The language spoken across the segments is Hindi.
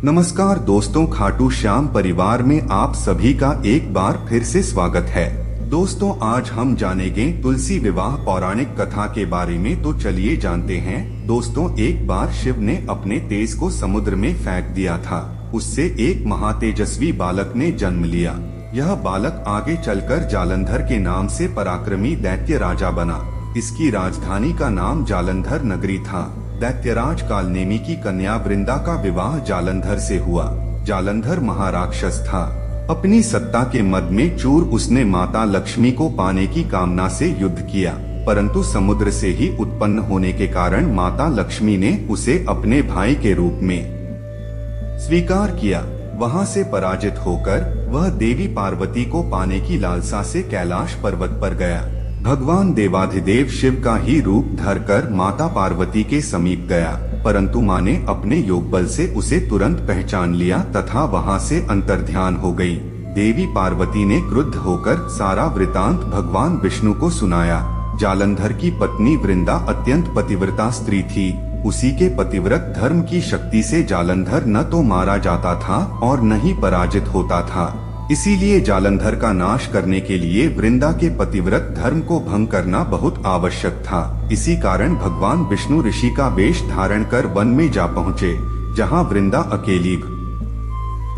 नमस्कार दोस्तों, खाटू श्याम परिवार में आप सभी का एक बार फिर से स्वागत है। दोस्तों, आज हम जानेंगे तुलसी विवाह पौराणिक कथा के बारे में। तो चलिए जानते हैं। दोस्तों, एक बार शिव ने अपने तेज को समुद्र में फेंक दिया था। उससे एक महातेजस्वी बालक ने जन्म लिया। यह बालक आगे चलकर जालंधर के नाम से पराक्रमी दैत्य राजा बना। इसकी राजधानी का नाम जालंधर नगरी था। दैत्यराज कालनेमी की कन्या वृंदा का विवाह जालंधर से हुआ। जालंधर महाराक्षस था। अपनी सत्ता के मद में चूर उसने माता लक्ष्मी को पाने की कामना से युद्ध किया, परंतु समुद्र से ही उत्पन्न होने के कारण माता लक्ष्मी ने उसे अपने भाई के रूप में स्वीकार किया। वहां से पराजित होकर वह देवी पार्वती को पाने की लालसा से कैलाश पर्वत पर गया। भगवान देवाधिदेव शिव का ही रूप धरकर माता पार्वती के समीप गया, परंतु माँ ने अपने योग बल से उसे तुरंत पहचान लिया तथा वहां से अंतर्ध्यान हो गई। देवी पार्वती ने क्रुद्ध होकर सारा वृतांत भगवान विष्णु को सुनाया। जालंधर की पत्नी वृंदा अत्यंत पतिव्रता स्त्री थी। उसी के पतिव्रत धर्म की शक्ति से जालंधर न तो मारा जाता था और न ही पराजित होता था। इसीलिए जालंधर का नाश करने के लिए वृंदा के पतिव्रत धर्म को भंग करना बहुत आवश्यक था। इसी कारण भगवान विष्णु ऋषि का वेश धारण कर वन में जा पहुँचे, जहाँ वृंदा अकेली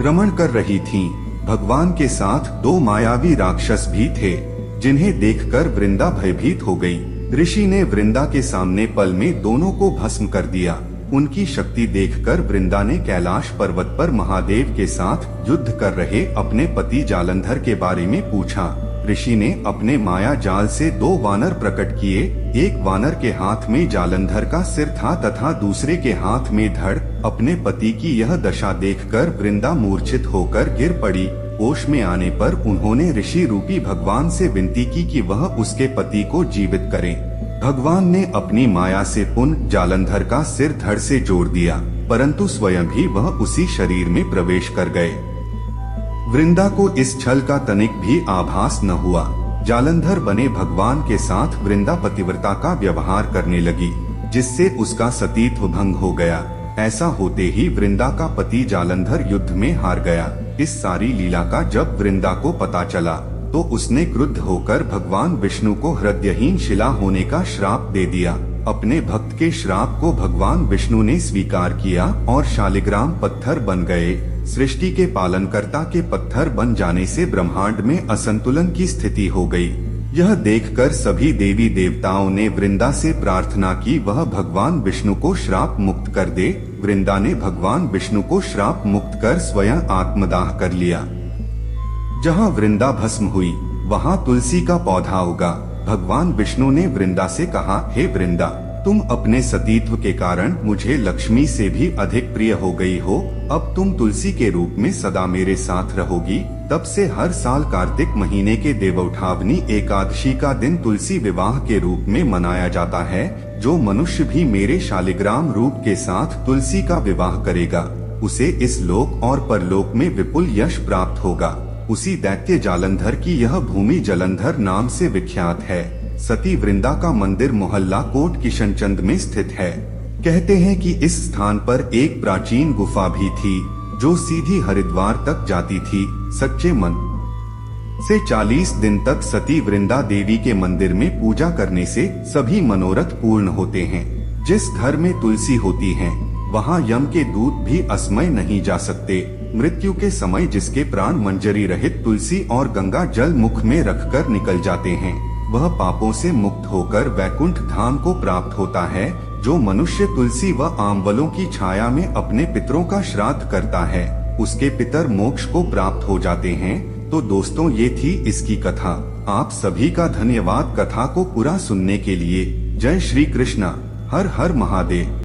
रमण कर रही थी। भगवान के साथ दो मायावी राक्षस भी थे, जिन्हें देखकर वृंदा भयभीत हो गई। ऋषि ने वृंदा के सामने पल में दोनों को भस्म कर दिया। उनकी शक्ति देखकर वृंदा ने कैलाश पर्वत पर महादेव के साथ युद्ध कर रहे अपने पति जालंधर के बारे में पूछा। ऋषि ने अपने माया जाल से दो वानर प्रकट किए। एक वानर के हाथ में जालंधर का सिर था तथा दूसरे के हाथ में धड़। अपने पति की यह दशा देखकर वृंदा मूर्छित होकर गिर पड़ी। होश में आने पर उन्होंने ऋषि रूपी भगवान से विनती की कि वह उसके पति को जीवित करें। भगवान ने अपनी माया से पुनः जालंधर का सिर धड़ से जोड़ दिया, परंतु स्वयं भी वह उसी शरीर में प्रवेश कर गए। वृंदा को इस छल का तनिक भी आभास न हुआ। जालंधर बने भगवान के साथ वृंदा पतिव्रता का व्यवहार करने लगी, जिससे उसका सतीत्व भंग हो गया। ऐसा होते ही वृंदा का पति जालंधर युद्ध में हार गया। इस सारी लीला का जब वृंदा को पता चला तो उसने क्रुद्ध होकर भगवान विष्णु को हृदयहीन शिला होने का श्राप दे दिया। अपने भक्त के श्राप को भगवान विष्णु ने स्वीकार किया और शालिग्राम पत्थर बन गए। सृष्टि के पालनकर्ता के पत्थर बन जाने से ब्रह्मांड में असंतुलन की स्थिति हो गई। यह देखकर सभी देवी देवताओं ने वृंदा से प्रार्थना की वह भगवान विष्णु को श्राप मुक्त कर दे। वृंदा ने भगवान विष्णु को श्राप मुक्त कर स्वयं आत्मदाह कर लिया। जहाँ वृंदा भस्म हुई वहाँ तुलसी का पौधा उगा। भगवान विष्णु ने वृंदा से कहा, हे वृंदा, तुम अपने सतीत्व के कारण मुझे लक्ष्मी से भी अधिक प्रिय हो गई हो। अब तुम तुलसी के रूप में सदा मेरे साथ रहोगी। तब से हर साल कार्तिक महीने के देवउठावनी एकादशी का दिन तुलसी विवाह के रूप में मनाया जाता है। जो मनुष्य भी मेरे शालिग्राम रूप के साथ तुलसी का विवाह करेगा, उसे इस लोक और परलोक में विपुल यश प्राप्त होगा। उसी दैत्य जालंधर की यह भूमि जलंधर नाम से विख्यात है। सती वृंदा का मंदिर मोहल्ला कोट किशनचंद में स्थित है। कहते हैं कि इस स्थान पर एक प्राचीन गुफा भी थी, जो सीधी हरिद्वार तक जाती थी। सच्चे मन से 40 दिन तक सती वृंदा देवी के मंदिर में पूजा करने से सभी मनोरथ पूर्ण होते हैं। जिस घर में तुलसी होती है, वहाँ यम के दूत भी असमय नहीं जा सकते। मृत्यु के समय जिसके प्राण मंजरी रहित तुलसी और गंगा जल मुख में रखकर निकल जाते हैं, वह पापों से मुक्त होकर वैकुंठ धाम को प्राप्त होता है। जो मनुष्य तुलसी व आंवलों की छाया में अपने पितरों का श्राद्ध करता है, उसके पितर मोक्ष को प्राप्त हो जाते हैं। तो दोस्तों, ये थी इसकी कथा। आप सभी का धन्यवाद कथा को पूरा सुनने के लिए। जय श्री कृष्णा। हर हर महादेव।